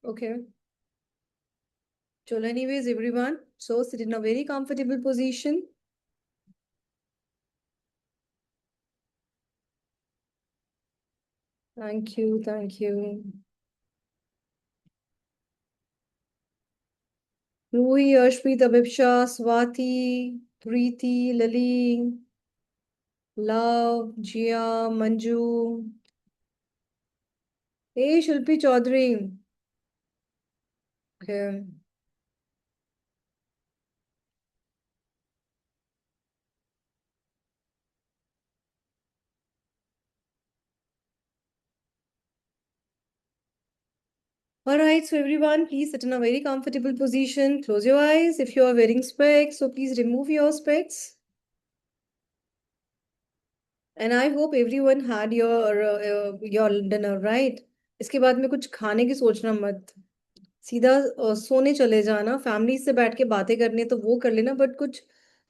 Okay. So anyways, everyone, so sit in a very comfortable position. Thank you, thank you. Ruhi, Arshpreet, Abhipsha, Swati, Preeti, Lali, Love, Jia, Manju. Hey, Shilpi Chaudhary. Okay. All right, so everyone, please sit in a very comfortable position. Close your eyes. If you are wearing specs, so please remove your specs. And I hope everyone had your dinner, right? इसके बाद में कुछ खाने की सोचना मत। सीधा सोने चले जाना। फैमिली से बैठ के बातें करनी है तो वो कर लेना, बट कुछ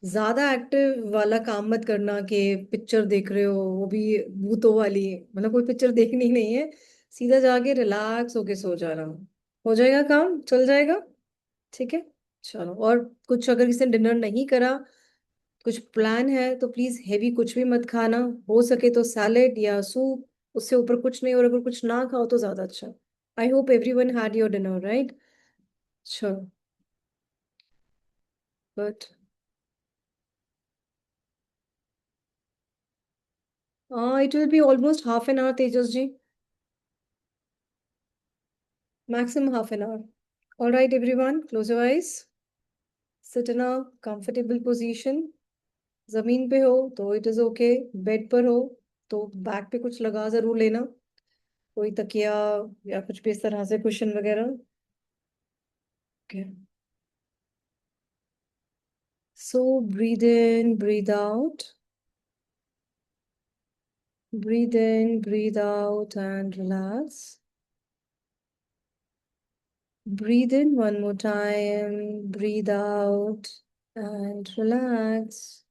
ज्यादा एक्टिव वाला काम मत करना कि पिक्चर देख रहे हो, वो भी भूतों वाली। मतलब कोई पिक्चर देखनी ही नहीं है। सीधा जाके रिलैक्स होके सो जाना। हो जाएगा, काम चल जाएगा। ठीक है, चलो। और कुछ अगर किसी ने डिनर नहीं करा, कुछ प्लान है तो प्लीज हेवी कुछ भी मत खाना। हो सके तो सैलेड या सूप, उससे ऊपर कुछ नहीं। और अगर कुछ ना खाओ तो ज्यादा अच्छा। I hope everyone had your dinner, right? चलो, but it will be almost half an hour, Tejas ji. Maximum half an hour. All right everyone, close your eyes. Sit in a comfortable position. जमीन पे हो तो इट इज ओके। बेड पर हो तो back पे कुछ लगा जरूर लेना, कोई तकिया या कुछ भी इस तरह से, कुशन वगैरह। Okay. So breathe in, breathe out. Breathe in, breathe out, and relax. Breathe in one more time, breathe out, and relax.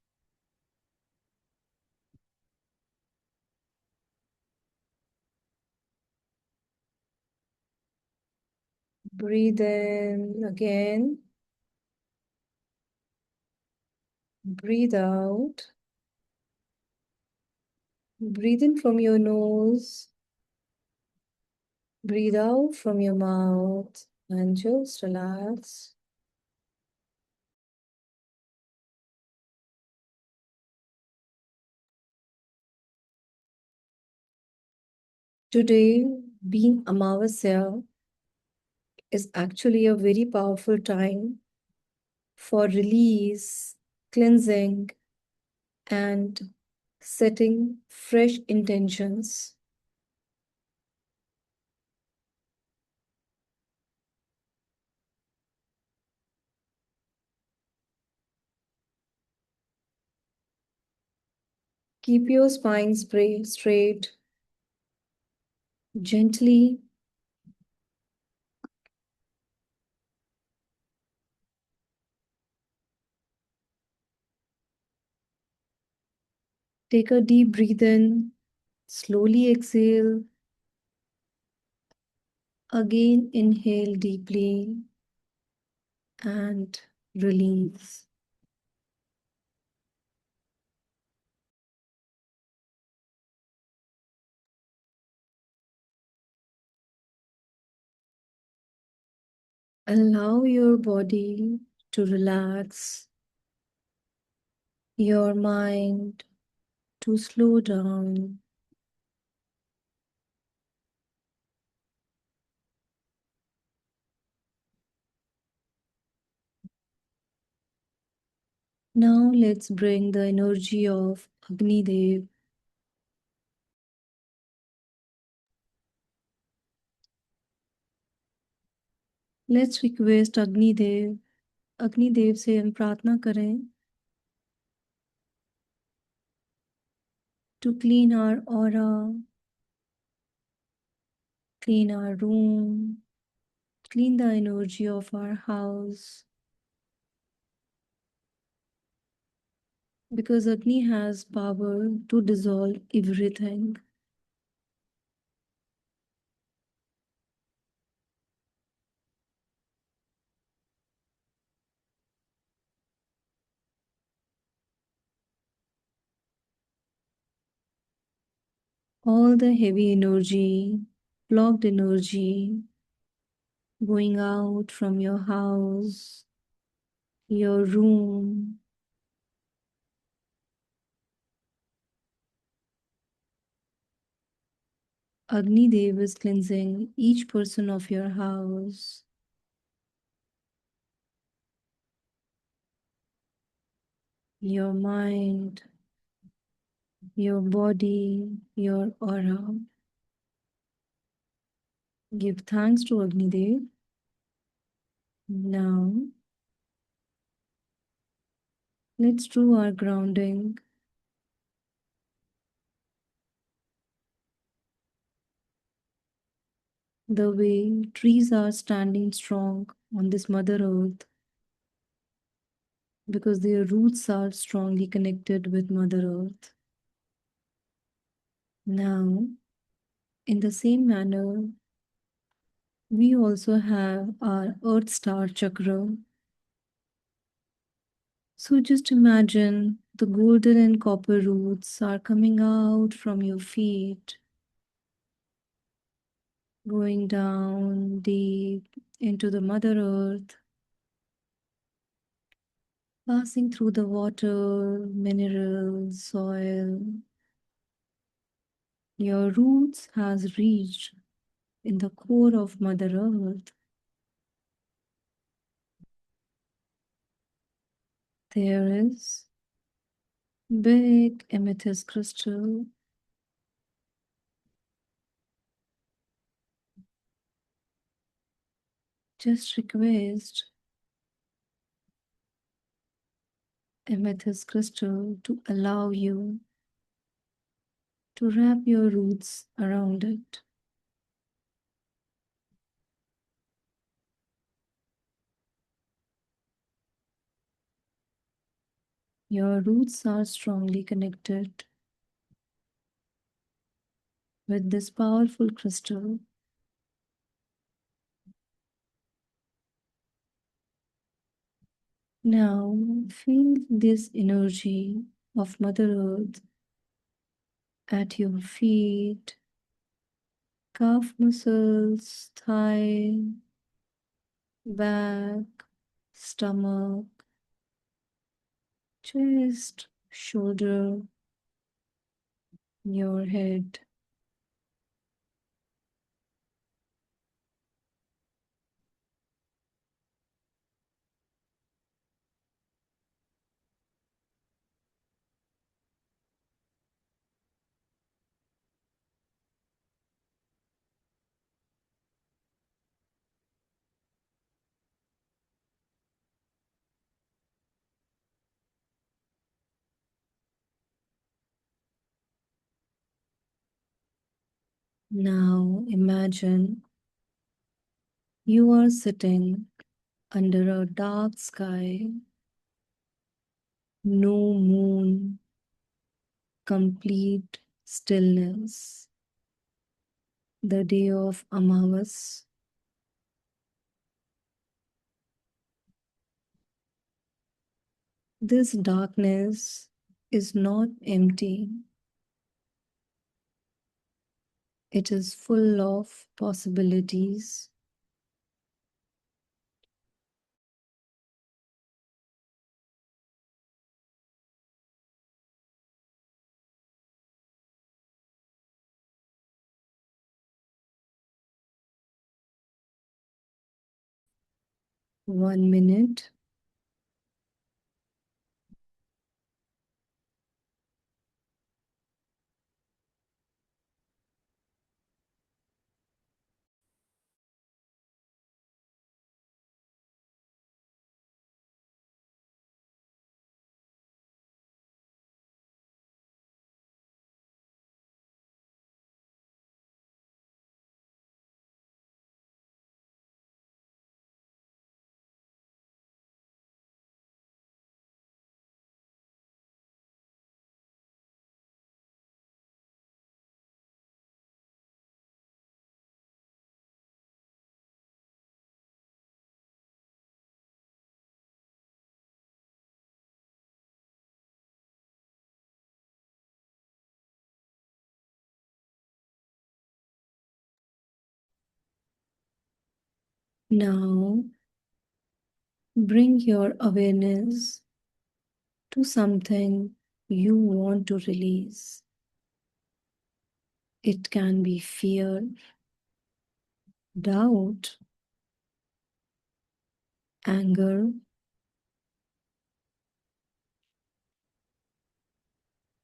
Breathe in again. Breathe out. Breathe in from your nose. Breathe out from your mouth, and just relax. Today, being Amavasya, is actually a very powerful time for release, cleansing, and setting fresh intentions. Keep your spine straight, gently. Take a deep breath in, slowly exhale. Again, inhale deeply and release. Allow your body to relax, your mind to slow down. Now let's bring the energy of Agni Dev. Let's request Agni Dev. Agni Dev से हम प्रार्थना करें to clean our aura, clean our room, clean the energy of our house. Because Agni has power to dissolve everything. All the heavy energy, blocked energy going out from your house, your room. Agni Dev is cleansing each person of your house, your mind, your body, your aura. Give thanks to Agni Dev. Now, let's do our grounding. The way trees are standing strong on this Mother Earth because their roots are strongly connected with Mother Earth. Now, in the same manner, we also have our Earth Star Chakra. So just imagine the golden and copper roots are coming out from your feet, going down deep into the Mother Earth, passing through the water, minerals, soil. Your roots has reached in the core of Mother Earth. There is big amethyst crystal. Just request amethyst crystal to allow you to wrap your roots around it. Your roots are strongly connected with this powerful crystal. Now feel this energy of Mother Earth at your feet, calf muscles, thigh, back, stomach, chest, shoulder, your head. Now imagine you are sitting under a dark sky, no moon, complete stillness. The day of Amavas. This darkness is not empty, it is full of possibilities. One minute, Now bring your awareness to something you want to release. It can be fear, doubt, anger,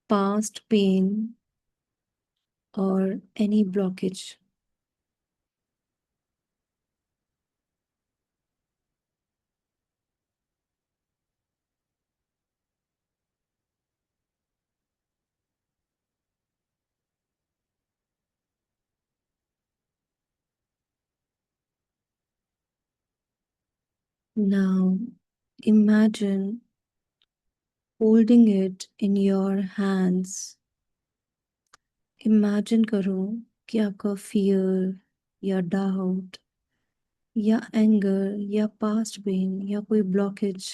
past pain, or any blockage. Now imagine holding it in your hands. Imagine करो कि आपका fear या doubt या anger या past pen या कोई blockage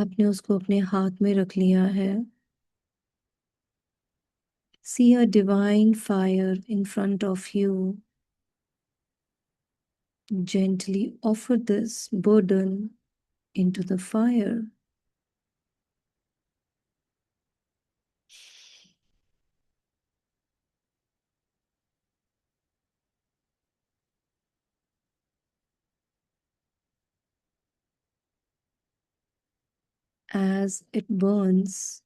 आपने उसको अपने हाथ में रख लिया है. See a divine fire in front of you. Gently offer this burden into the fire. As it burns,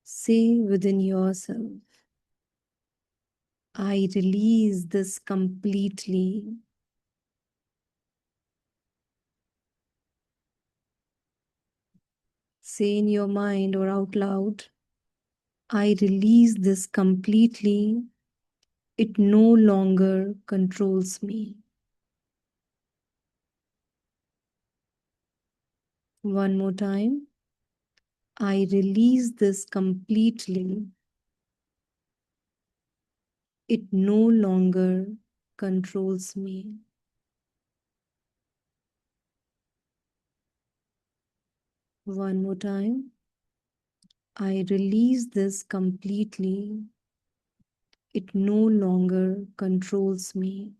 say within yourself, I release this completely. Say in your mind or out loud, I release this completely. It no longer controls me. One more time. I release this completely. It no longer controls me. One more time. I release this completely. It no longer controls me.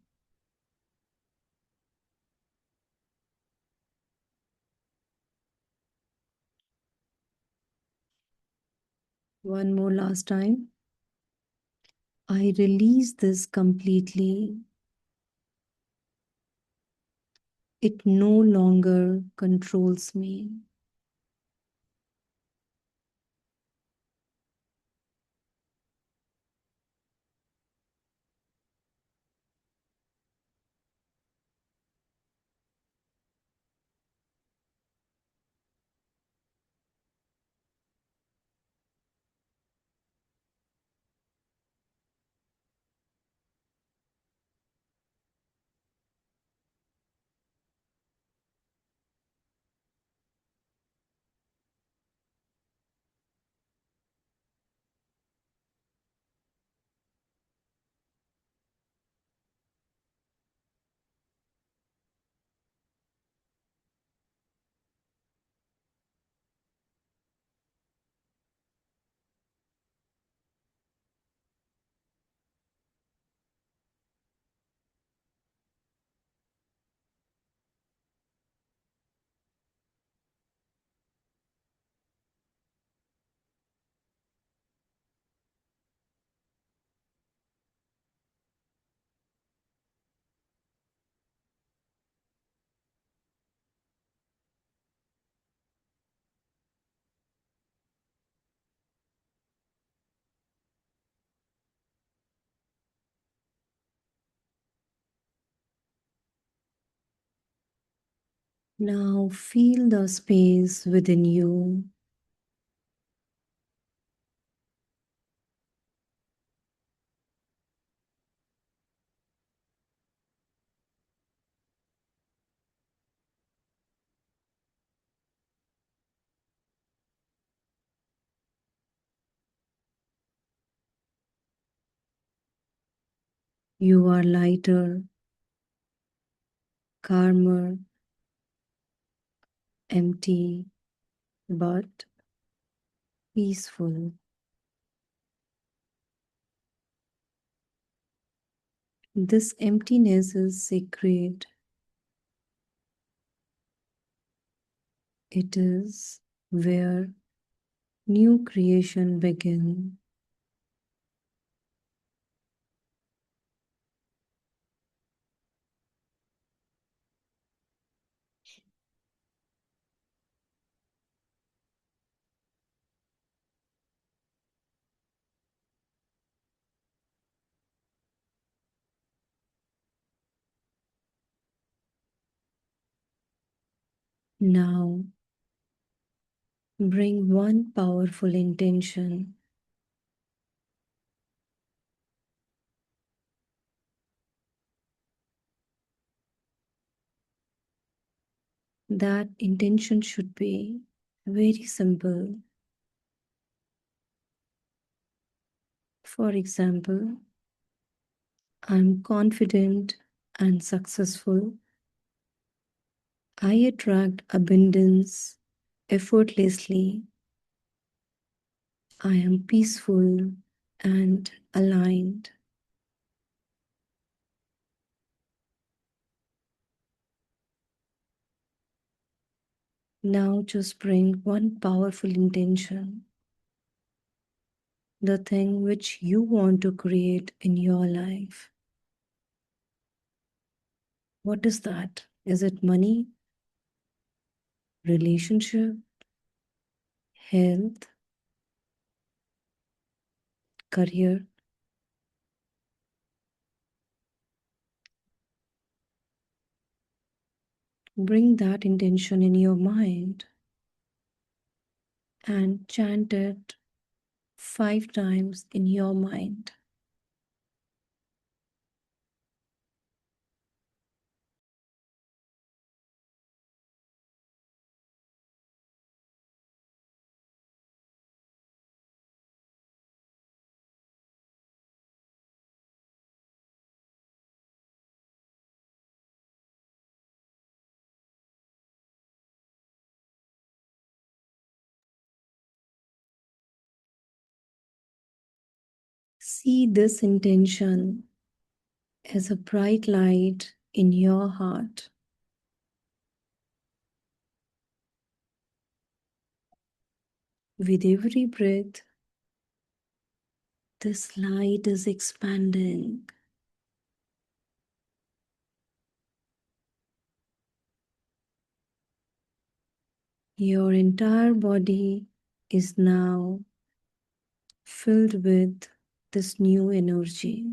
One more last time. I release this completely. It no longer controls me. Now feel the space within you. You are lighter, calmer, empty, but peaceful. This emptiness is sacred. It is where new creation begins. Now, bring one powerful intention. That intention should be very simple. For example, I'm confident and successful. I attract abundance effortlessly. I am peaceful and aligned. Now just bring one powerful intention, the thing which you want to create in your life. What is that? Is it money, relationship, health, career? Bring that intention in your mind and chant it 5 times in your mind. See this intention as a bright light in your heart. With every breath, this light is expanding. Your entire body is now filled with this new energy.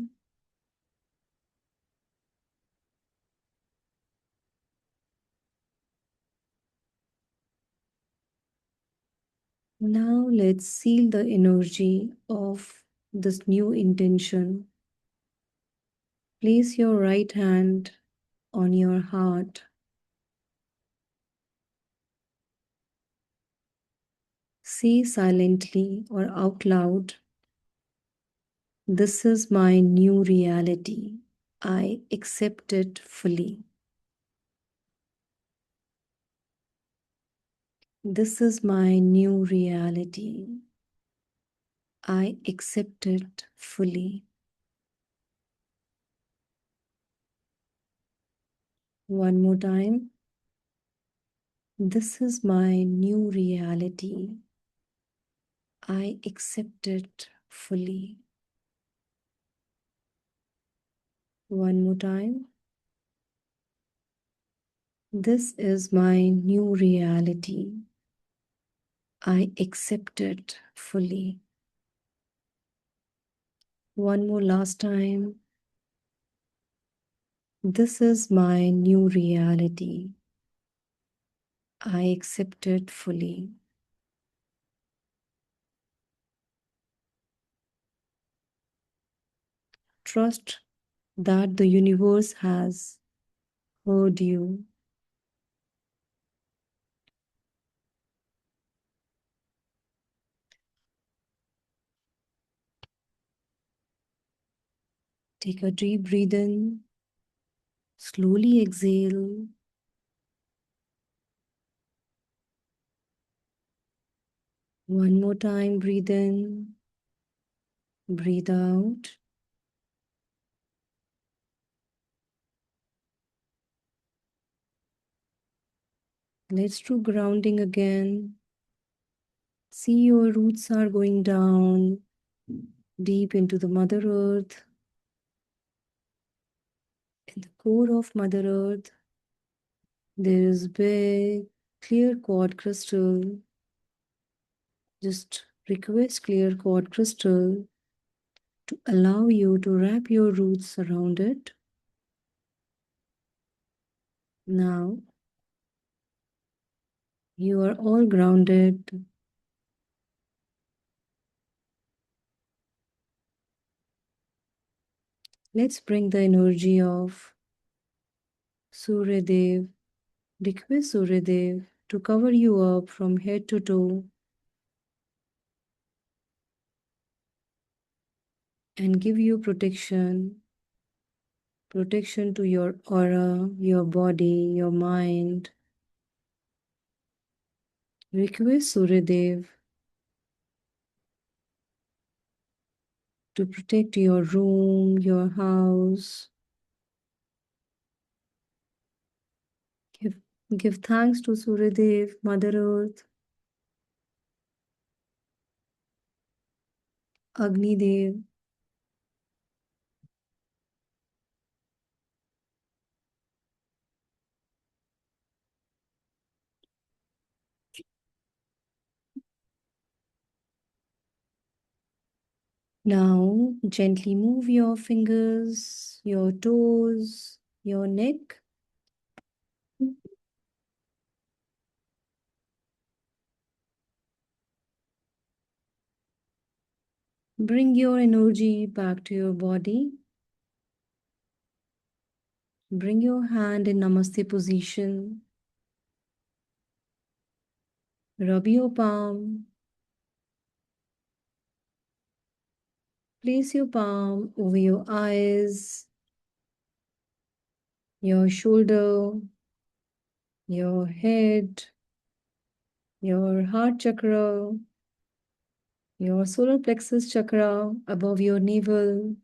Now let's seal the energy of this new intention. Place your right hand on your heart. Say silently or out loud, "This is my new reality. I accept it fully. This is my new reality. I accept it fully." One more time. This is my new reality. I accept it fully. One more time. This is my new reality. I accept it fully. One more last time. This is my new reality. I accept it fully. Trust that the universe has heard you. Take a deep breath in. Slowly exhale. One more time, breathe in. Breathe out. Let's do grounding again. See, your roots are going down deep into the Mother Earth. In the core of Mother Earth, there is big, clear quartz crystal. Just request clear quartz crystal to allow you to wrap your roots around it. Now, you are all grounded. Let's bring the energy of Suryadev. Request Suryadev to cover you up from head to toe and give you protection. Protection to your aura, your body, your mind. Request Suryadev to protect your room, your house. Give thanks to Suryadev, Mother Earth, Agni Dev. Now, gently move your fingers, your toes, your neck. Bring your energy back to your body. Bring your hand in Namaste position. Rub your palm. Place your palm over your eyes, your shoulder, your head, your heart chakra, your solar plexus chakra above your navel,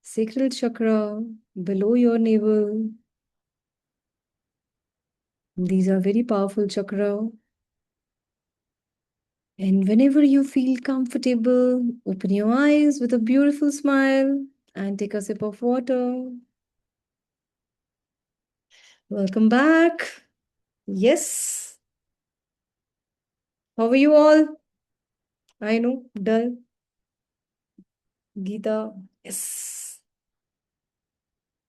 sacral chakra below your navel. These are very powerful chakra. And whenever you feel comfortable, open your eyes with a beautiful smile and take a sip of water. Welcome back. Yes. How are you all? I know, dull. Geeta. Yes.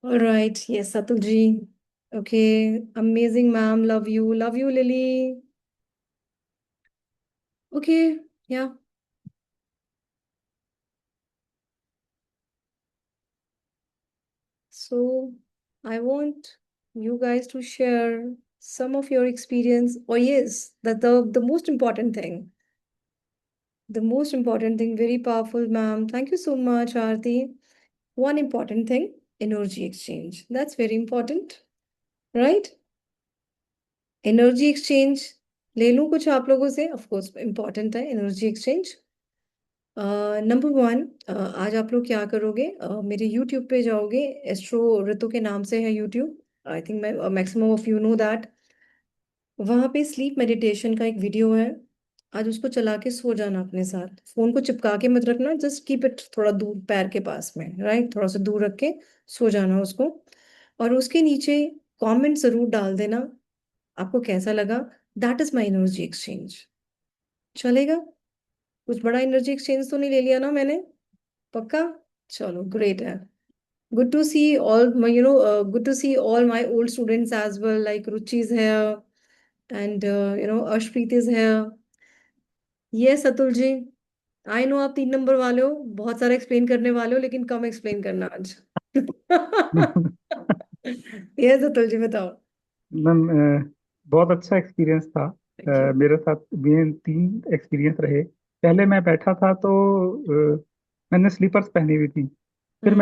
All right. Yes, Satulji. Okay. Amazing, ma'am. Love you. Love you, Lily. Okay. Yeah. So I want you guys to share some of your experience. Or yes, that the most important thing. The most important thing, very powerful, ma'am. Thank you so much, Aarti. One important thing, energy exchange. That's very important, right? Energy exchange ले लूं कुछ आप लोगों से of course important है energy exchange number one आज आप लोग क्या करोगे मेरे यूट्यूब पे जाओगे एस्ट्रो ऋतु के नाम से है YouTube I think maximum of you know that वहाँ पे स्लीप मेडिटेशन का एक वीडियो है आज उसको चला के सो जाना अपने साथ फोन को चिपका के मत रखना जस्ट कीप इट थोड़ा दूर पैर के पास में राइट थोड़ा सा दूर रख के सो जाना उसको और उसके नीचे कमेंट जरूर डाल देना आपको कैसा लगा that is my energy exchange चलेगा कुछ बड़ा एनर्जी एक्सचेंज तो नहीं ले लिया ना मैंने पक्का चलो ग्रेट है good to see all my good to see all my old students as well like Ruchi is here and Ashpreet is here yes Atul ji I know आप 3 नंबर वाले हो बहुत सारा एक्सप्लेन करने वाले हो लेकिन कम एक्सप्लेन करना आज यस अतुल जी बताओ मैम बहुत अच्छा एक्सपीरियंस था। थैंक यू मेरे साथ मेरे 3 एक्सपीरियंस रहे। पहले मैं बैठा था तो मैंने स्लीपर्स पहनी हुई थी। फिर हम्म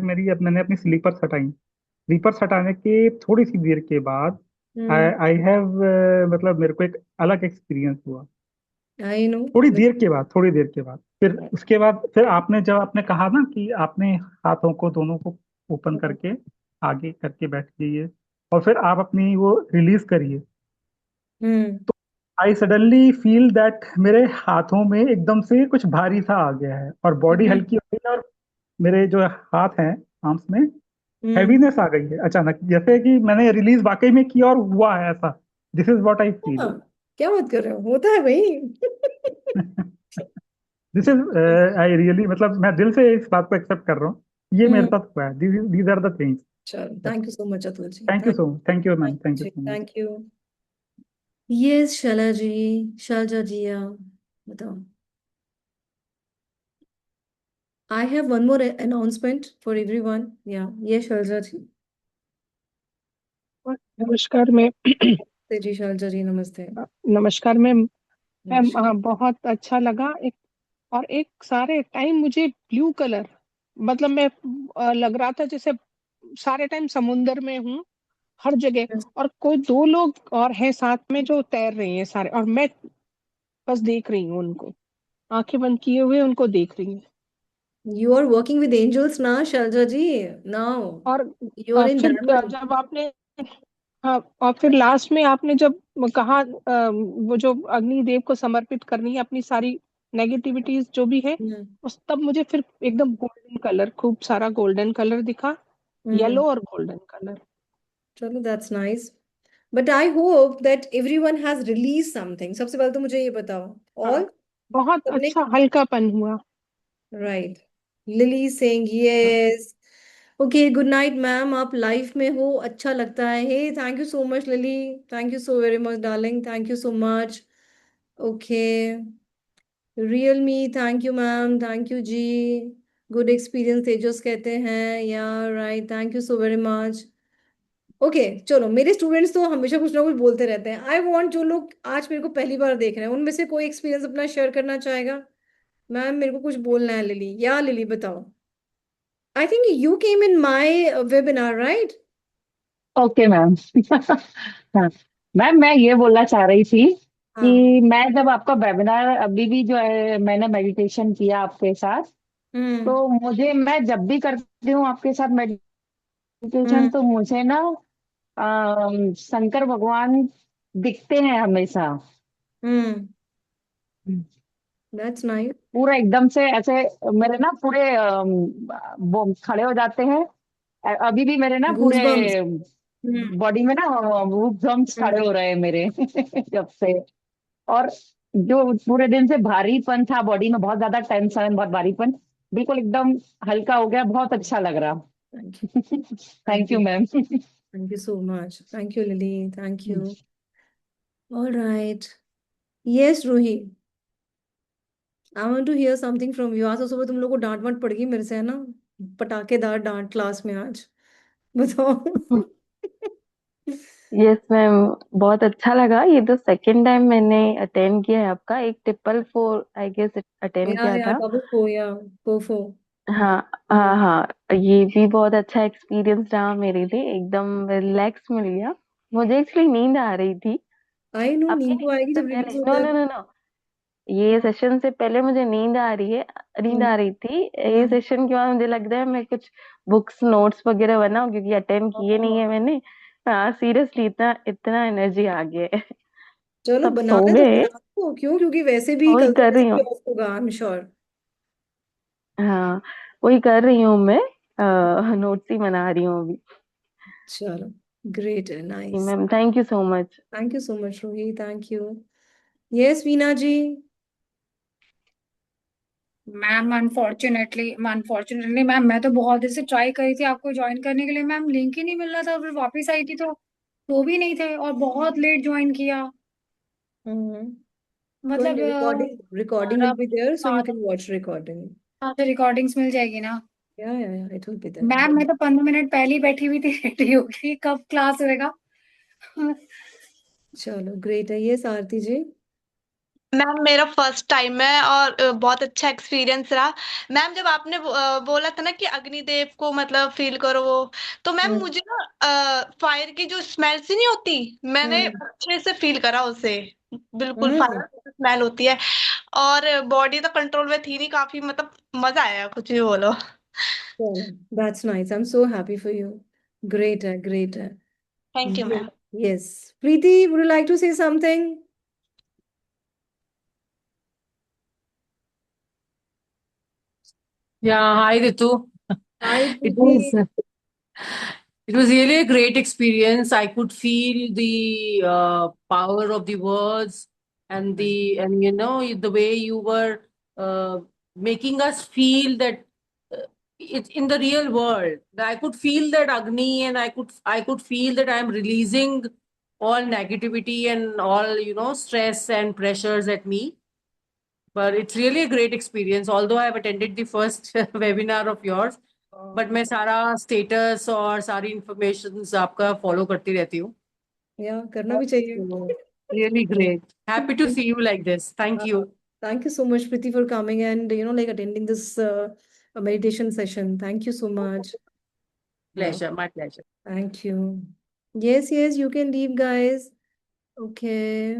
मैंने अपनी स्लीपर्स हटाई। स्लीपर्स हटाने के थोड़ी सी देर के बाद आई हम्म आई हैव मतलब मेरे को एक अलग एक्सपीरियंस हुआ। आई नो थोड़ी देर के बाद फिर आपने जब आपने कहा ना कि आपने हाथों को दोनों को ओपन करके आगे करके बैठ जाइए और फिर आप अपनी वो रिलीज करिए। हम्म। आई सडनली फील दैट मेरे हाथों में एकदम से कुछ भारी सा आ गया है, और बॉडी हम्म। हल्की हो गई है, और मेरे जो हाथ हैं, आर्म्स में हम्म। हैवीनेस आ गई है अचानक, जैसे कि मैंने रिलीज वाकई में किया और हुआ है ऐसा। This is what I feel. हाँ, क्या बात कर रहे हो, होता है भाई। दिस इज, आई रियली, मतलब मैं दिल से इस बात को एक्सेप्ट कर रहा हूँ, ये मेरे हम्म। साथ हुआ है। These are the things. चलो, thank you so much Atul ji, thank you thank so much, thank you ma'am, thank you you, so much. Thank you. Yes Shaila ji, Shailja Jiya, बताओ। I have one more announcement for everyone, या ये शालजा जी। नमस्कार ma'am. जी शालजा जी, नमस्ते। नमस्कार ma'am. Ma'am नमस्कार। बहुत अच्छा लगा। एक और एक सारे टाइम मुझे ब्लू कलर, मतलब मैं लग रहा था जैसे सारे टाइम समुंदर में हूँ हर जगह। और कोई दो लोग और हैं साथ में जो तैर रहे हैं सारे, और मैं बस देख रही हूँ उनको, आंखें बंद किए हुए उनको देख रही हूँ। You are working with angels ना शालजा जी, नाउ और यू आर इन फिर डायमंड। जब आपने, हाँ, और फिर लास्ट में आपने जब कहा वो जो अग्निदेव को समर्पित करनी है अपनी सारी नेगेटिविटीज जो भी है, हम्म। उस तब मुझे फिर एकदम गोल्डन कलर, खूब सारा गोल्डन कलर दिखा, हम्म। येलो और गोल्डन कलर। चलो, that's nice. But I hope that everyone has release something. सबसे पहले तो मुझे ये बताओ, हाँ, ऑल बहुत सबने, अच्छा हल्कापन हुआ। Right, Lily Singh, yes. Okay, good night ma'am, आप लाइफ में हो, अच्छा लगता है। Hey, thank you so much Lily, thank you so very much darling, thank you so much. Okay, real me, thank you ma'am, thank you ji. Good experience Tejas कहते हैं, या right, thank you so very much. Okay, चलो, मेरे students तो हमेशा कुछ ना कुछ बोलते रहते हैं। आई वांट, जो लोग आज मेरे को पहली बार देख रहे हैं, उनमें से कोई एक्सपीरियंस अपना शेयर करना चाहेगा? मैम, मेरे को कुछ बोलना है। लिली, या लिली बताओ। I think you came in my webinar, right? Okay ma'am. हाँ मैम, मैं ये बोलना चाह रही थी हाँ। कि मैं जब आपका वेबिनार अभी भी जो है मैंने मेडिटेशन किया आपके साथ, हम्म। तो मुझे, मैं जब भी करती हूँ आपके साथ मेडिटेशन, हम्म। तो मुझे ना शंकर भगवान दिखते हैं हमेशा। हम्म। That's nice. पूरा एकदम से ऐसे मेरे ना पूरे वो खड़े हो जाते हैं। अभी भी मेरे ना गूज पूरे बम्स। हम्म। बॉडी में ना वो ड्रम्स हम्म। खड़े हो रहे हैं मेरे जब से। और जो पूरे दिन से भारीपन था बॉडी में, बहुत ज्यादा टेंशन, बहुत भारीपन, बिल्कुल एकदम हल्का हो गया, बहुत अच्छा लग रहा। Thank you, thank thank you you, ma'am. Thank you so much, thank you Lily, thank you. All right. Yes Ruhi, I want to hear something from you. आज तो सुबह तुम लोग को डांट वांट पड़ गई मेरे से, है ना? पटाखेदार डांट क्लास में आज। बताओ। यस मैम, बहुत अच्छा लगा। ये तो सेकंड टाइम मैंने अटेंड किया है आपका। एक triple four I guess attend किया या था। डबल फो, या फोफो। हाँ हाँ हाँ, ये भी बहुत अच्छा एक्सपीरियंस रहा मेरे लिए। एकदम रिलैक्स मिल गया। मुझे एक्चुअली नींद आ रही थी आई नो, अपने नींद तो आएगी से जब पहले। रिलीज होता नो है नो तो। नो नो, ये हाँ। सेशन से पहले मुझे नींद आ रही है, नींद हम्म। आ रही थी। ये हम्म। सेशन के बाद मुझे लग रहा है मैं कुछ बुक्स नोट्स वगैरह बनाऊं, क्योंकि अटेंड किए नहीं है मैंने। हाँ सीरियसली, इतना इतना एनर्जी आ गया है। चलो, सब सो बनाना तो गए। बना दो, क्यों? क्योंकि वैसे भी वही कल तो कर वैसे रही भी हूँ। ऑफ होगा, आई एम श्योर। हाँ वही कर रही हूँ मैं। नोट्स ही बना रही हूँ अभी। चलो, ग्रेट है, जी nice. Ma'am, thank you so much. Thank you so much Rohi, thank you. Yes Veena ji. Ma'am, unfortunately ma'am, मैं तो बहुत देर से ट्राई करी थी आपको ज्वाइन करने के लिए मैम, लिंक ही नहीं मिल रहा था। फिर वापस आई थी तो भी नहीं थे, और बहुत लेट ज्वाइन किया। हम्म। कोई मतलब नहीं, रिकॉर्डिंग रिकॉर्डिंग बारह will be there, so you बारह कैन वॉच रिकॉर्डिंग। से रिकॉर्डिंग्स मिल जाएगी ना? या it will be there. Ma'am, मैं तो 15 मिनट पहले ही बैठी हुई थी, रेडी होगी, कब क्लास होएगा। चलो, ग्रेट है। ये आरती जी। मैम मेरा फर्स्ट टाइम है, और बहुत अच्छा एक्सपीरियंस रहा। मैम जब आपने बोला था ना कि अग्निदेव को मतलब फील करो वो, तो मैम हम्म। मुझे ना फायर की जो स्मेल सी नहीं होती, मैंने हम्म। अच्छे से फील करा उसे। बिल्कुल हम्म। फायर की स्मेल होती है। और बॉडी तो कंट्रोल में थी नहीं, काफी मतलब मजा आया, कुछ भी बोलो। चलो, that's nice, I am so happy for you. Great है, ग्रेट है। थैंक यू ये ma'am. Yes. Preeti, would you like to say something? Yeah, hi Ritu. Hi, It Preeti. was it was really a great experience. I could feel the power of the words and the way you were uh, making us feel that it's in the real world. I could feel that Agni, and I could feel that I'm releasing all negativity and all stress and pressures at me. But it's really a great experience. Although I've attended the first webinar of yours, but मैं सारा status और सारी information आपका follow करती रहती हूँ. या करना भी चाहिए. Really great. Happy to see you like this. Thank you. Thank you so much, Preeti, for coming and like attending this meditation session. Thank you so much. Pleasure, my pleasure. Thank you. Yes, yes, you can leave, guys. Okay.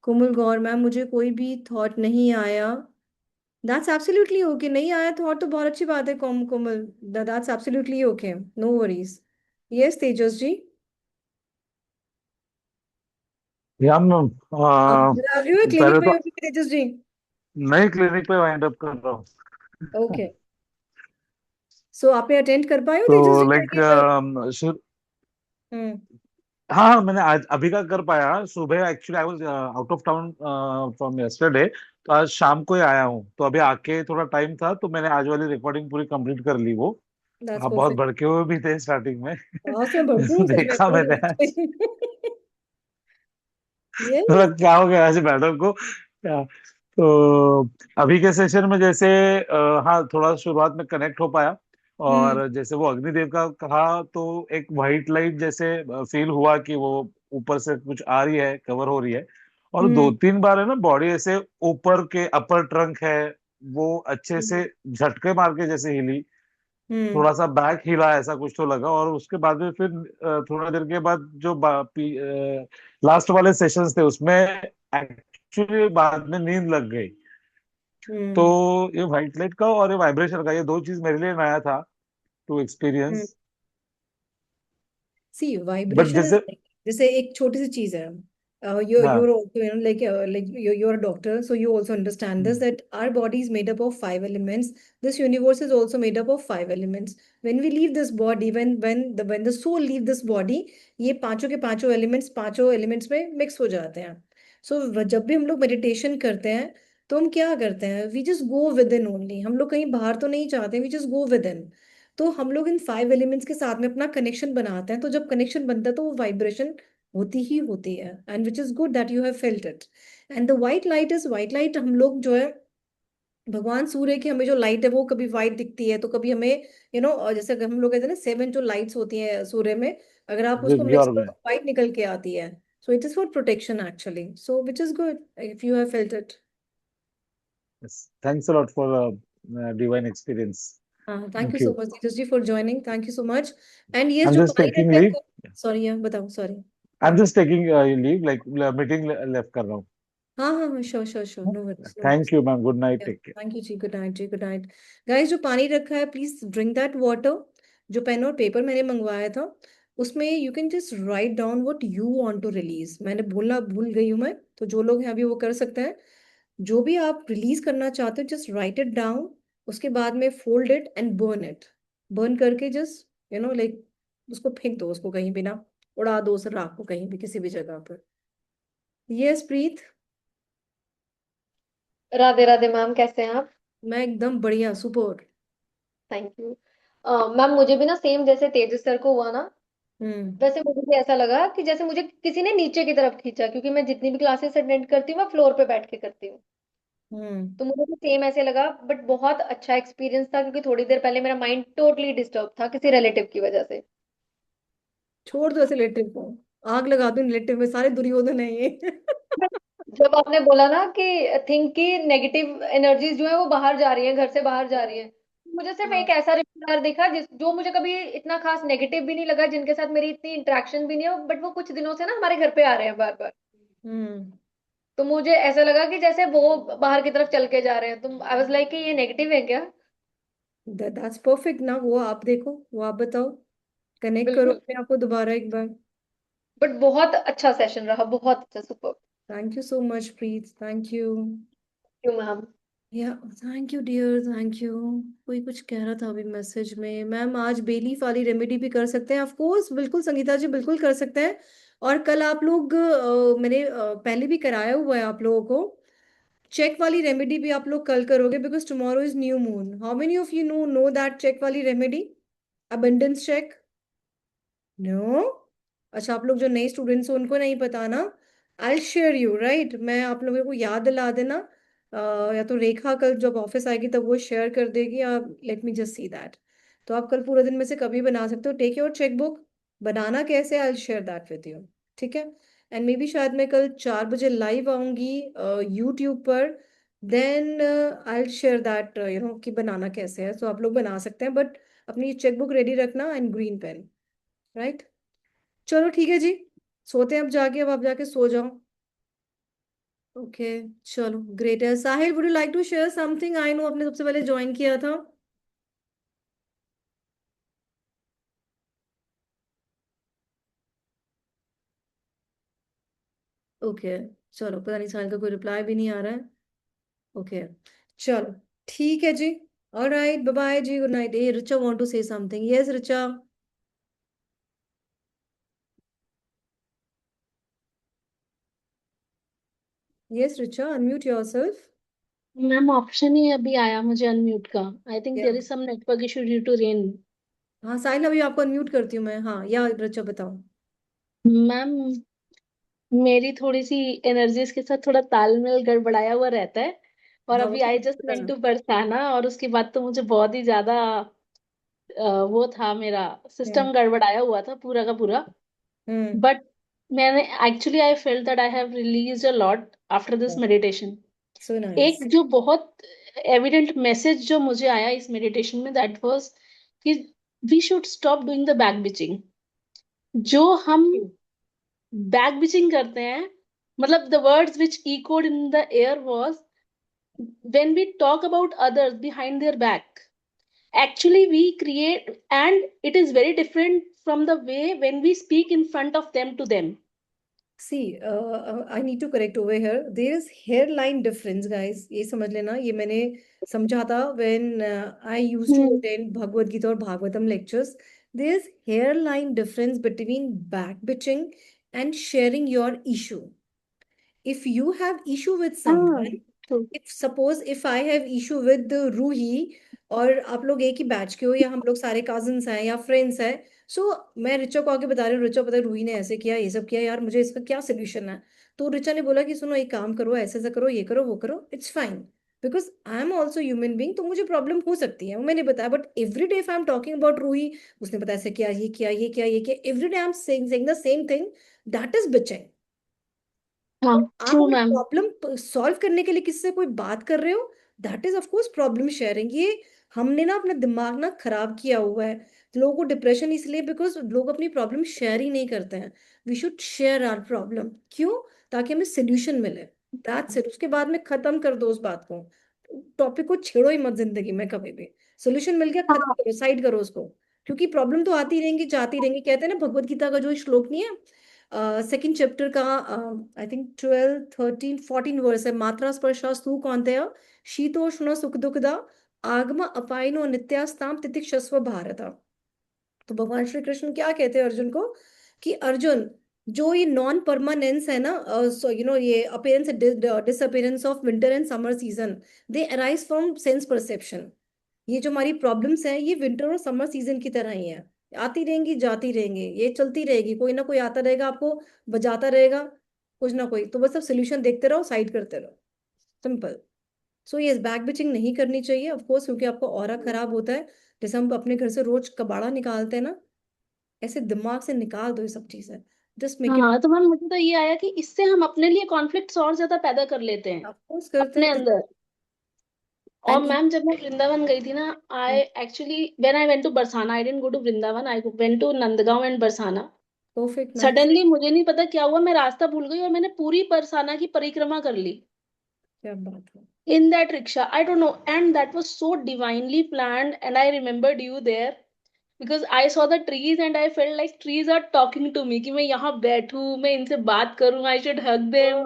Komal Gaur ma'am, मुझे कोई भी thought नहीं आया. That's absolutely okay. नहीं आया thought तो बहुत अच्छी बात है. कोमल, that's absolutely okay. No worries. Yes, तेजस जी. या मैम लव यू क्लिनिक पहले पे तो हो तेजस जी? नई क्लिनिक पे वाइंड अप कर रहा हूँ. ओके. सो आपने अटेंड कर पाए हो तो तेजस जी लाइक करके? हम्म. हाँ हाँ, मैंने आज अभी का कर पाया. सुबह actually I was out of town from yesterday, तो आज शाम को ही आया हूँ. तो अभी आके थोड़ा टाइम था, तो मैंने आज वाली रिकॉर्डिंग पूरी कंप्लीट कर ली वो. दैट्स आप बहुत परफेक्ट. भड़के हुए भी थे स्टार्टिंग में. हाँ, उसमें भड़की हूँ सच में देखा मैंने आज. ये. मतलब क्या हो गया आज मैडम को क्या. तो अभी के सेशन में जैसे हाँ, थोड़ा शुरुआत में कनेक्ट हो पाया. हम्म. और जैसे वो अग्निदेव का कहा, तो एक वाइट लाइट जैसे फील हुआ कि वो ऊपर से कुछ आ रही है, कवर हो रही है. और दो हम्म. तीन बार है ना, बॉडी ऐसे ऊपर के अपर ट्रंक है, वो अच्छे से झटके मार के जैसे हिली. हम्म. थोड़ा सा बैक हिला, ऐसा कुछ तो लगा. और उसके बाद में फिर थोड़ा देर के बाद जो लास्ट वाले सेशंस थे, उसमें एक्चुअली बाद में नींद लग गई. तो हम्म. ये व्हाइट लाइट का और ये वाइब्रेशन का, ये दो चीज मेरे लिए नया था to experience. See but vibration is जैसे जैसे एक छोटी सी चीज है. हाँ. you're also like you're a doctor, so you also understand this, that our body is made up of 5 elements. This universe is also made up of 5 elements. When we leave this body, when the soul leave this body, ये पांचों के पांचों elements पांचों elements में mix हो जाते हैं. सो जब भी हम लोग मेडिटेशन करते हैं, तो हम क्या करते हैं? We just go with in only. हम लोग कहीं बाहर तो नहीं चाहते, we just go with in. तो हम लोग इन 5 एलिमेंट्स के साथ में अपना कनेक्शन बनाते हैं. तो जब कनेक्शन बनता है, तो वो वाइब्रेशन होती ही होती है. And which is good that you have felt it. And the white light is white light. हम लोग जो है, भगवान सूर्य की हमें जो लाइट है वो कभी वाइट दिखती है, तो कभी हमें जैसे हम लोग कहते हैं ना, 7 जो लाइट्स होती हैं सूर्य में, अगर आप उसको मिक्स योर करो में. तो वाइट निकल के आती है. So it is for protection actually. So which is good if you have felt it. Thanks a lot for divine experience. हाँ, thank you thank so you. Much Tejas ji for joining. Thank you so much. And yes, I am जो just पानी taking रहता है leave. को. Sorry, या बताओ. Sorry. I am या. Just taking leave, like meeting left कर रहा हूँ. हाँ हाँ हाँ, sure sure sure. No worries, no worries. Thank you ma'am. Good night. Take care. Thank you ji. Good night जी. Good night. गाइस, जो पानी रखा है, प्लीज ड्रिंक दैट वाटर. जो पेन और पेपर मैंने मंगवाया था, उसमें you can just write down what you want to release. मैंने बोलना भूल गई हूँ मैं, तो जो लोग हैं अभी वो कर सकते हैं. जो भी आप रिलीज करना चाहते हो, जस्ट राइट इट डाउन. उसके बाद में fold it and burn it. Burn करके जस्ट लाइक उसको फेंक दो, उसको कहीं भी ना. उड़ा दो उस राख को कहीं भी, किसी भी जगह पर. यस प्रीत. राधे राधे मैम, कैसे हैं आप? मैं एकदम बढ़िया, सुपर. Thank you. मैम, मुझे भी ना सेम जैसे तेजस सर को हुआ ना, हम्म. वैसे मुझे भी ऐसा लगा कि जैसे मुझे किसी ने नीचे की तरफ खींचा, क्योंकि मैं जितनी भी क्लासेस अटेंड करती हूँ मैं फ्लोर पे बैठ के करती हूँ. हम्म. तो मुझे भी सेम ऐसे लगा, बट बहुत अच्छा एक्सपीरियंस था, क्योंकि थोड़ी देर पहले मेरा माइंड टोटली डिस्टर्ब था किसी रिलेटिव की वजह से. छोड़ दो ऐसे रिलेटिव को. आग लगा दो रिलेटिव में, सारे दुर्योधन है ये. जब आपने बोला ना कि थिंक की नेगेटिव एनर्जीज जो है वो बाहर जा रही है, घर से बाहर जा रही है, मुझे सिर्फ हाँ. एक ऐसा रिश्तेदार देखा जो मुझे कभी इतना खास नेगेटिव भी नहीं लगा, जिनके साथ मेरी इतनी इंटरेक्शन भी नहीं है, बट वो कुछ दिनों से ना हमारे घर पे आ रहे हैं बार बार. हम्म. तो मुझे ऐसा लगा कि जैसे वो बाहर की तरफ चल के जा रहे हैं, तो आई वाज लाइक कि ये नेगेटिव है क्या? दैट्स परफेक्ट ना. वो आप देखो, वो आप बताओ. कनेक्ट करो बिल्कुल. अपने आप को दोबारा एक बार. बट बहुत अच्छा सेशन रहा, बहुत अच्छा, super. Thank you so much Preet, thank you. क्यों मैम? या thank you dear, thank you. कोई कुछ कह रहा था अभी मैसेज में, मैम आज बेलीफ वाली रेमेडी भी कर सकते हैं, ऑफ कोर्स बिल्कुल संगीता जी, बिल्कुल कर सकते हैं। और कल आप लोग मैंने पहले भी कराया हुआ है आप लोगों को, चेक वाली रेमेडी भी आप लोग कल करोगे, because tomorrow is new moon. How many of you know that check वाली रेमेडी, अबंडेंस चेक? नो? अच्छा, आप लोग जो नए स्टूडेंट्स हो उनको नहीं पता ना। आई शेयर यू राइट, मैं आप लोगों को याद दिला देना। या तो रेखा कल जब ऑफिस आएगी तब वो शेयर कर देगी, आप let me just see that. तो आप कल पूरे दिन में से कभी बना सकते हो, टेक योर चेक बुक। बनाना कैसे, I share that with you. ठीक है? एंड मे बी शायद मैं कल 4 बजे लाइव आऊंगी यूट्यूब पर, देन आई शेयर दैट कि बनाना कैसे है, तो आप लोग बना सकते हैं, बट अपनी चेक बुक रेडी रखना एंड ग्रीन पेन, राइट? चलो ठीक है जी, सोते हैं अब जाके, अब आप जाके सो जाओ। ओके, चलो ग्रेट है। Sahil, would you like to share something? I know आपने सबसे पहले ज्वाइन किया था। ओके, चलो, पता नहीं साहिल का कोई रिप्लाई भी नहीं आ रहा है। ओके, चलो ठीक है जी। ऑलराइट, बाय बाय जी, गुड नाइट। ए Richa want to say something, yes Richa? Yes Richa, unmute yourself. Ma'am option ही अभी आया मुझे अनम्यूट का। आई थिंक या there is some network issue due to rain. हाँ साहिल, अभी आपको अनम्यूट करती हूँ मैं। हाँ, या रिचा बताओ। मैम मेरी थोड़ी सी एनर्जीज के साथ थोड़ा तालमेल गड़बड़ाया हुआ रहता है। और हाँ, अभी मुझे आई जस्ट पता वेंट है। टू बरसाना, और उसके बाद तो मुझे बहुत ही ज्यादा वो था, मेरा हम्म। सिस्टम गड़बड़ाया हुआ था पूरा का पूरा। हम्म। बट मैंने actually I felt that I have released a lot after this meditation. So nice. एक जो बहुत एविडेंट मैसेज जो मुझे आया इस मेडिटेशन में, दैट वाज कि we should stop doing the back bitching. जो हम बैक बिचिंग करते हैं, मतलब the words which echoed in the air was, when we talk about others behind their back, actually we create, and it is very different from the way when we speak in front of them to them. See, I need to correct over here. There is hairline difference, guys. ये समझ लेना, ये मैंने समझा था when I used to Hmm. attend Bhagavad Gita और Bhagavatam lectures. There is hairline difference between back bitching and sharing your issue. If you have issue with Ah, someone, true. if I have issue with Ruhi, और आप लोग एक ही batch के हो, या हम लोग सारे कजिन्स हैं या फ्रेंड्स हैं, सो मैं रिचा को आके बता रही हूँ, रिचा पता है रूही ने ऐसे किया, ये सब किया यार, मुझे इसका क्या सोल्यूशन है? तो रिचा ने बोला कि सुनो, एक काम करो, ऐसे ऐसा करो, ये करो, वो करो, it's fine, because I am also human being, तो मुझे प्रॉब्लम हो सकती है, वो मैंने बताया। But every day I am talking about Ruhi, उसने पता ऐसे किया, ये किया, ये किया, ये किया, every day I am saying the same thing, that is bitching. हाँ, आप ट्रू अपनी मैम। प्रॉब्लम सॉल्व करने के लिए किसी से कोई बात कर रहे हो, that is of course problem sharing. ये हमने ना अपना दिमाग ना खराब किया हुआ है। लोगों को डिप्रेशन इसलिए बिकॉज लोग अपनी प्रॉब्लम शेयर ही नहीं करते हैं। We should share our problem, क्यों? ताकि हमें सोल्यूशन मिले, दैट्स इट। उसके बाद में खत्म कर दो उस बात को, टॉपिक को छेड़ो ही मत जिंदगी में कभी भी। सोल्यूशन मिल गया, खत्म हाँ, करो, साइड करो उसको। क्योंकि प्रॉब्लम तो आती रहेंगी, जाती रहेंगी। कहते हैं ना, भगवत गीता का जो श्लोक नहीं है, सेकंड चैप्टर का, आई थिंक 12, 13, 14 वर्स है, मात्रा स्पर्शास्तु कौन्तेय शीतोष्ण सुख दुखदा आगम अपायनो नित्यास्ताम तितिक्षस्व भारत। तो भगवान श्री कृष्ण क्या कहते हैं अर्जुन को, कि अर्जुन, जो ये नॉन परमानेंस है ना, सो ये appearance disappearance of winter and summer season, they arise from sense perception. ये जो हमारी प्रॉब्लम्स हैं, ये विंटर और समर सीजन की तरह ही है, आती रहेंगी, जाती रहेंगी, ये चलती रहेगी, कोई ना कोई आता रहेगा, आपको बजाता रहेगा कुछ ना कोई। तो बस अब सोल्यूशन देखते रहो, साइड करते रहो, सिंपल। सो ये बैक बिचिंग नहीं करनी चाहिए ऑफ कोर्स, क्योंकि आपका ऑरा खराब होता है। जैसे हम अपने घर से रोज कबाड़ा निकालते हैं ना, ऐसे दिमाग से निकाल दो ये सब चीजें, जस्ट मेक इट। हाँ, तो मैम मुझे तो ये आया कि इससे हम अपने लिए कॉन्फ्लिक्ट्स और ज्यादा पैदा कर लेते हैं ऑफ कोर्स करते अपने हैं। अंदर। और एंड मैम जब मैं वृंदावन गई थी ना, I actually when I went to Barsana, I didn't go to Vrindavan, I went to Nandgaon and Barsana. Perfect, nice. Suddenly मुझे नहीं पता क्या हुआ, मैं रास्ता भूल गई और मैंने पूरी बरसाना की परिक्रमा कर ली क्या बात है। in that rickshaw. I don't know, and that was so divinely planned, and I remembered you there. Because I saw the trees and I felt like trees are talking to me कि मैं यहाँ बैठूं, मैं इनसे बात करूं, I should hug them.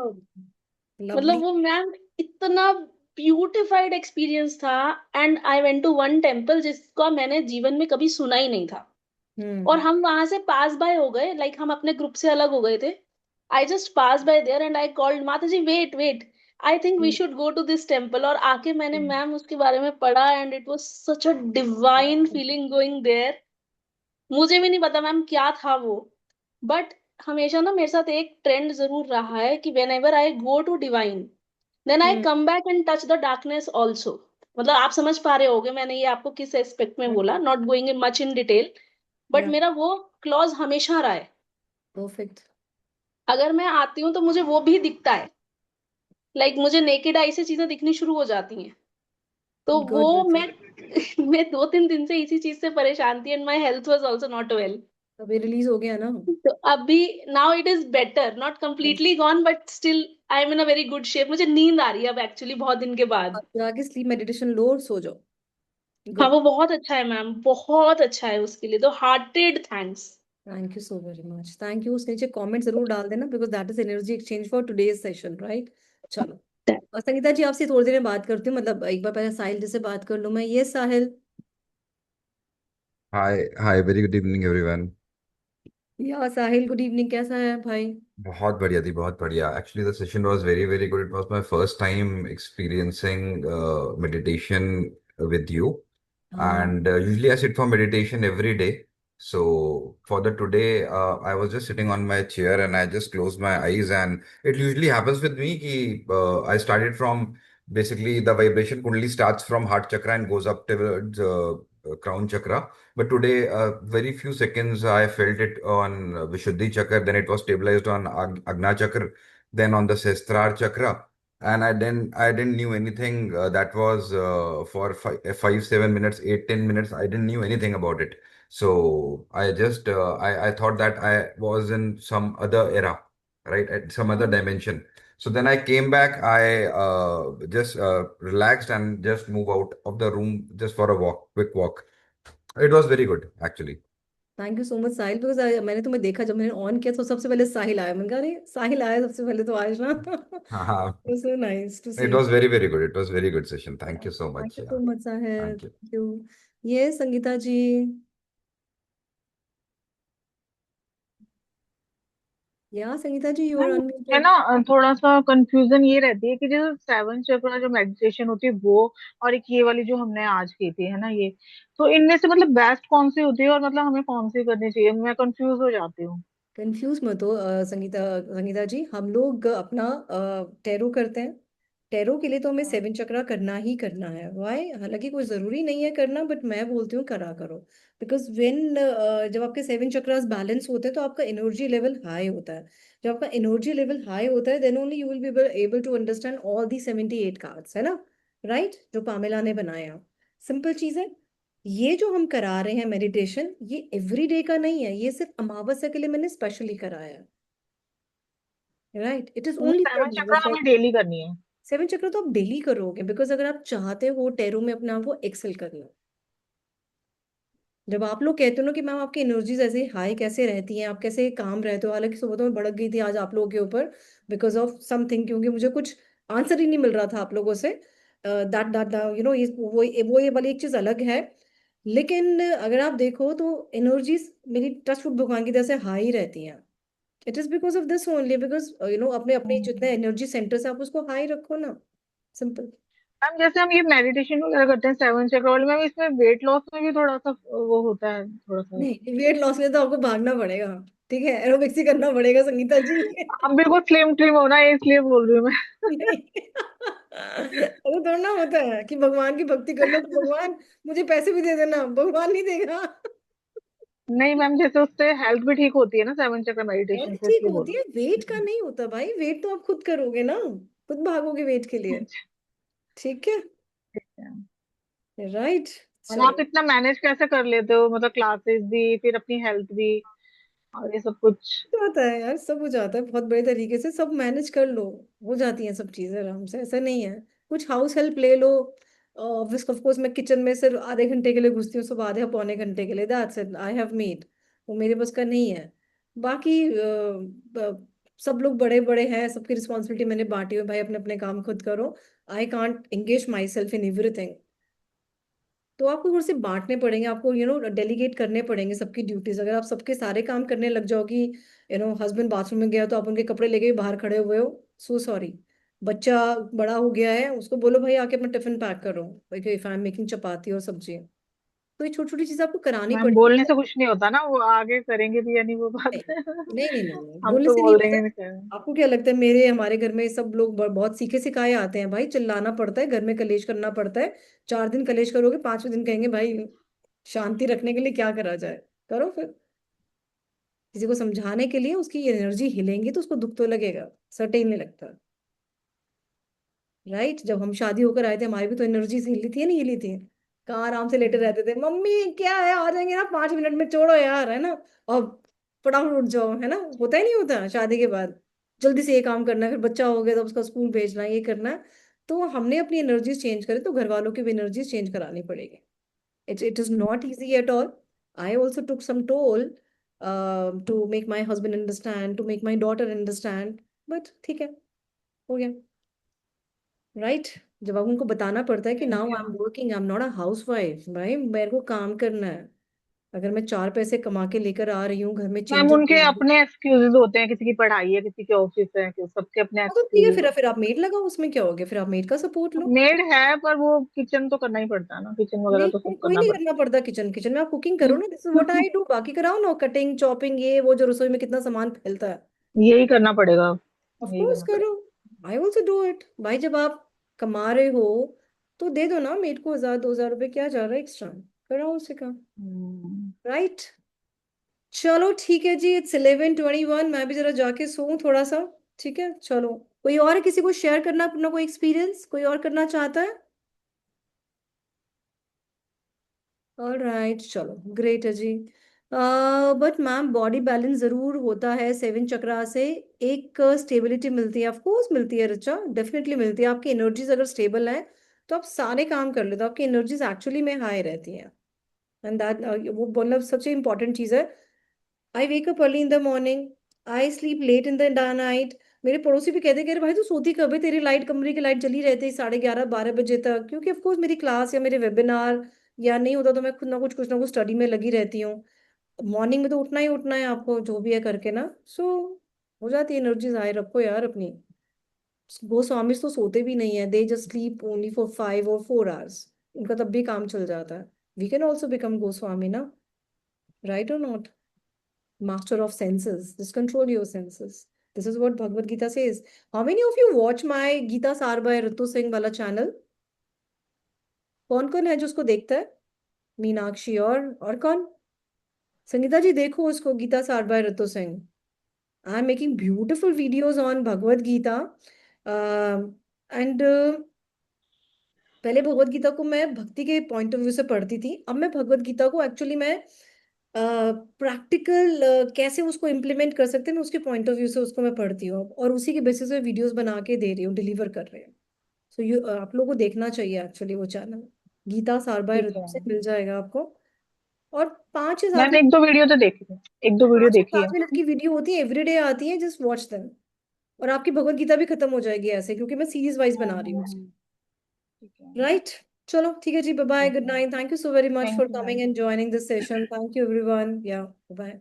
मतलब lovely. वो मैम इतना ब्यूटिफाइड एक्सपीरियंस था। And I went to one temple जिसका मैंने जीवन में कभी सुना ही नहीं था। और हम्म। हम वहां से पास बाय हो गए, लाइक हम अपने ग्रुप से अलग हो गए थे। I just pass by there and I called माता जी, wait wait, I think we should go to this temple. और आके मैंने मैम उसके बारे में पढ़ा and it was such a divine feeling going there. मुझे भी नहीं पता मैम क्या था वो, बट हमेशा ना मेरे साथ एक ट्रेंड जरूर रहा है कि whenever I go to divine then I hmm. Come back and touch the darkness also. मतलब आप समझ पा रहे होगे मैंने ये आपको किस एस्पेक्ट में बोला, not going in much in detail, but या मेरा वो क्लॉज हमेशा रहा है। परफेक्ट। अगर मैं आती हूँ तो मुझे वो भी दिखता है, लाइक मुझे नेकेड आई से चीजें दिखनी शुरू हो जाती हैं। तो वो गुड। मैं मैं 2-3 दिन से इसी चीज से परेशान थी and my health was also not well. अभी रिलीज हो गया ना? तो अभी now it is better, not completely gone but still I am in a very good shape. मुझे नींद आ रही है अब एक्चुअली बहुत दिन के बाद। आप जाके स्लीप मेडिटेशन लो और सो जाओ। हाँ गुड। वो बहुत अच्छा है मैम, बहुत अच्छा है, उसके लिए तो hearted thanks. Thank you so very much. Thank you. उस नीचे कमेंट जरूर डाल देना because that is energy exchange for today's session, right? चलो। और संगीता जी आपसे थोड़ी देर में बात करती हूँ, मतलब एक बार पहले साहिल जी से बात कर लूँ मैं। ये Sahil. Hi very good evening everyone. या साहिल, गुड इवनिंग। कैसा है भाई? बहुत बढ़िया थी, बहुत बढ़िया। Actually the session was very very good. It was my first time experiencing meditation with you, हाँ। and usually I sit for meditation every day. So for the today, I was just sitting on my chair and I just closed my eyes, and it usually happens with me ki I started from, basically the vibration kundali starts from heart chakra and goes up towards crown chakra. But today, very few seconds, I felt it on Vishuddhi chakra. Then it was stabilized on Agna chakra. Then on the Sestrar chakra. And I didn't knew anything. That was for 5, 7 minutes, 8, 10 minutes. I didn't knew anything about it. So I just I thought that I was in some other era, right, at some other dimension. So then I came back. I just relaxed and just move out of the room just for a walk, quick walk. It was very good, actually. Thank you so much Sahil, because मैंने तुम्हें देखा जब मैंने on किया तो सबसे पहले साहिल आया। मैंने कहा अरे साहिल आया सबसे पहले तो आज ना। Haha. So nice to see It you. was very, very good. It was very good session. Thank you so thank much. You Yeah. So much Sahil. Thank you. Thank you. ये संगीता जी। या संगीता जी, यू आर मैम है unmuted. ना, थोड़ा सा confusion ये रहती है कि जो सेवन चक्र जो मेडिटेशन होती है वो, और एक ये वाली जो हमने आज की थी है ना ये, तो इनमें से मतलब बेस्ट कौन सी होती है और मतलब हमें कौन सी करनी चाहिए? मैं कंफ्यूज हो जाती हूँ। कंफ्यूज मत हो संगीता। संगीता जी, हम लोग अपना टैरो करते हैं। टैरो के लिए तो हमें हाँ। सेवन चक्रा करना ही करना है। वाई? हालांकि कोई जरूरी नहीं है करना, बट मैं बोलती हूँ करा करो। बिकॉज वेन जब आपके सेवन चक्रास बैलेंस होते हैं तो आपका एनर्जी लेवल हाई होता है। जब आपका एनर्जी लेवल हाई होता है then only you will be able to understand all the 78 cards, है ना? राइट, जो पामेला ने बनाया। सिंपल चीज है। ये जो हम करा रहे हैं मेडिटेशन, ये एवरीडे का नहीं है, ये सिर्फ अमावस्या के लिए मैंने स्पेशली कराया है। राइट, इट इज मतलब ओनली फॉर सेवन चक्र अमावस्या। हमें डेली करनी है? सेवन चक्र तो आप डेली करोगे बिकॉज अगर आप चाहते हो टैरो में अपने आप को एक्सेल करना। जब आप लोग कहते हो ना कि मैम आपकी एनर्जीज ऐसे हाई कैसे रहती हैं, आप कैसे काम रहते हो, हालांकि सुबह तो मैं भड़क गई थी आज आप लोगों के ऊपर बिकॉज ऑफ समथिंग, क्योंकि मुझे कुछ आंसर ही नहीं मिल रहा था आप लोगों से। दैट दैट यू नो, ये वाली एक चीज अलग है। लेकिन अगर आप देखो तो एनर्जीज मेरी टच वुड भगवान की तरह से हाई रहती हैं। It is because of this only, because you know अपने अपने जितने एनर्जी सेंटर्स है आप उसको हाई रखो ना। सिंपल। मैम जैसे हम ये मेडिटेशन वगैरह करते हैं सेवन चक्र वाले, मैम इसमें वेट लॉस में भी थोड़ा सा वो होता है थोड़ा सा? नहीं, वेट लॉस में तो आपको भागना पड़ेगा। ठीक है, एरोबिक्स ही करना पड़ेगा संगीता जी। हम बिल्कुल स्लिम ट्रिम होना है इसलिए बोल रही हूँ मैं। नहीं, ऐसा थोड़ा ना होता है कि भगवान की भक्ति कर लो तो भगवान मुझे पैसे भी दे देना, भगवान नहीं देगा। नहीं मैम, जैसे उससे हेल्थ भी ठीक होती है ना सेवन चक्र मेडिटेशन हेल्थ से, ठीक इसलिए होती बोल है, वेट का रही नहीं होता भाई। वेट तो आप खुद करोगे ना, खुद भागोगे वेट के लिए। हूँ। ठीक है। राइट। और आप चलो। इतना मैनेज कैसे कर लेते हो, मतलब क्लासेस भी फिर अपनी हेल्थ भी और ये सब कुछ? हो जाता है यार, सब हो जाता है बहुत बड़े तरीके से, सब मैनेज कर लो। हो जाती हैं सब चीजें आराम से, ऐसा नहीं है। कुछ हाउस हेल्प ले लो। ऑब्वियस ऑफ कोर्स मैं किचन में सिर्फ आधे घंटे के लिए घुसती हूँ, सुबह आधे पौने घंटे के लिए, that's it, I have made, वो मेरे बस का नहीं है। बाकी सब लोग बड़े बड़े हैं, सबकी रिस्पॉन्सिबिलिटी मैंने बांटी हुई, भाई अपने अपने काम खुद करो, I can't engage my self in everything. तो आपको थोड़े से बांटने पड़ेंगे, आपको डेलीगेट करने पड़ेंगे सबकी ड्यूटीज। अगर आप सबके सारे काम करने लग जाओ कि हस्बैंड बाथरूम में गया तो आप उनके कपड़े लेके बाहर खड़े हुए हो, सो सॉरी। बच्चा बड़ा हो गया है, उसको बोलो भाई आके अपना टिफिन पैक करो, इफ आई एम मेकिंग चपाती और सब्जी। तो ये छोटी छोटी चीजें आपको करानी मैम पड़ेगी। बोलने से कुछ नहीं होता ना, वो आगे करेंगे भी या नहीं वो बात। नहीं नहीं नहीं नहीं नहीं, हम बोलने तो से नहीं बोल होता देंगे है। नहीं क्या। आपको क्या लगता है, हमारे घर में सब लोग बहुत सीखे सिखाए आते हैं भाई, चिल्लाना पड़ता है, घर में कलेश करना पड़ता है। 4 दिन कलेश करोगे, 5वें दिन कहेंगे भाई शांति रखने के लिए क्या करा जाए, करो फिर। किसी को समझाने के लिए उसकी एनर्जी हिलेंगी तो उसको दुख तो लगेगा, सर्टेन नहीं लगता, राइट। जब हम शादी होकर आए थे हमारी भी तो एनर्जी हिली थी या नहीं हिली थी? कहाँ आराम से लेटे रहते थे, मम्मी क्या है आ जाएंगे ना 5 मिनट में, छोड़ो यार, है ना। और फटाफट उठ जाओ, है ना, होता ही नहीं होता शादी के बाद। जल्दी से ये काम करना है, फिर बच्चा हो गया तो उसका स्कूल भेजना है, ये करना है। तो हमने अपनी एनर्जीज चेंज करें तो घर वालों की भी एनर्जीज चेंज करानी पड़ेगी। It is not easy at all. I also took some toll to make my husband understand, to make my daughter understand, but ठीक है, हो गया, राइट। जब आप उनको बताना पड़ता है कि now I am working, I am not a house wife, भाई मेरे को काम करना है। अगर मैं 4 पैसे कमा के लेकर आ रही हूँ घर में मैम चेंजेस, उनके अपने एक्सक्यूजेस होते हैं, किसी की पढ़ाई है, किसी के ऑफिस है, सबके अपने तो ठीक है, एक्सक्यूजेस फिर होते आप मेड लगाओ, उसमें क्या हो गया, फिर आप मेड का सपोर्ट हैं। लो। मेड है पर वो किचन तो करना ही पड़ता है ना, किचन वगैरह नहीं तो नहीं, सब कोई करना नहीं पड़ता करना पड़ता किचन, किचन में आप कुकिंग है। करो ना, this is what I do, बाकी कराओ ना कटिंग चॉपिंग, ये वो जो रसोई में कितना सामान फैलता है। यही करना पड़ेगा, ऑफ यही कोर्स करना करो, पड़ेगा। आई ऑल्सो डू इट भाई। जब आप कमा रहे हो तो दे दो ना मेड को 1000-2000 रुपए, क्या जा रहा है एक्स्ट्रा, कराओ उसे काम, हम्म। राइट। चलो ठीक है जी, इट्स 11:21, मैं भी जरा जाके सोऊं थोड़ा सा। ठीक है चलो, कोई और किसी को शेयर करना अपना कोई एक्सपीरियंस, कोई और करना चाहता है? ऑलराइट, चलो ग्रेट है जी। बट मैम बॉडी बैलेंस जरूर होता है 7 चक्रा से, एक स्टेबिलिटी मिलती है, ऑफ कोर्स मिलती है रिचा, डेफिनेटली मिलती है। आपकी एनर्जीज अगर स्टेबल है तो आप सारे काम कर लेते हो, आपकी एनर्जीज एक्चुअली में हाई रहती हैं। एंड दैट वो मतलब सबसे इंपॉर्टेंट चीज़ है। I wake up early in the morning, I sleep late in the night. मेरे पड़ोसी भी कहते कह रहे भाई तू सोती कब है, तेरी लाइट, कमरे की लाइट जली रहती है 11:30-12 बजे तक, क्योंकि ऑफ कोर्स मेरी क्लास या मेरे वेबिनार या नहीं होता तो मैं खुद ना कुछ ना कुछ स्टडी में लगी रहती हूँ। मॉर्निंग में तो उठना ही उठना है आपको, जो भी है करके ना, सो हो जाती है एनर्जीज हाई, रखो यार अपनी। गोस्वामीज तो सोते भी नहीं है, they just sleep only for 5 or 4 hours, उनका तब भी काम चल जाता है। We can also become Goswami ना, राइट और not? Master of senses, just control your senses. This is what Bhagavad Gita says. How many of you watch my Gita Sar by Ritu Singh वाला चैनल? कौन कौन है जो उसको देखता है? मीनाक्षी और कौन? संगीता जी देखो उसको, Gita Saar by Ritu Singh. I am making beautiful videos on Bhagavad Gita. And पहले भगवत गीता को मैं भक्ति के पॉइंट ऑफ व्यू से पढ़ती थी, अब मैं भगवत गीता को एक्चुअली मैं प्रैक्टिकल कैसे उसको इम्प्लीमेंट कर सकते हैं, मैं उसके पॉइंट ऑफ व्यू से उसको मैं पढ़ती हूँ और उसी के बेसिस पे वीडियोस बना के दे रही हूँ, डिलीवर कर रहे हैं। सो यू आप लोगों को देखना चाहिए एक्चुअली वो चैनल, गीता सार बाय ठीक ऋतु है से मिल जाएगा आपको। और 5 या 7 मैम, एक दो वीडियो तो देखी है, एक दो वीडियो पाँच या देखी है। सात मिनट की वीडियो होती है, एवरीडे आती है, जस्ट वॉच देम। और आपकी भगवत गीता भी खत्म हो जाएगी ऐसे, क्योंकि मैं सीरीज वाइज बना रही हूँ, ठीक है। राइट। चलो ठीक है जी, bye bye, good okay, night, thank you so very much thank for you coming ma'am. And joining this session, thank you everyone, या बाय।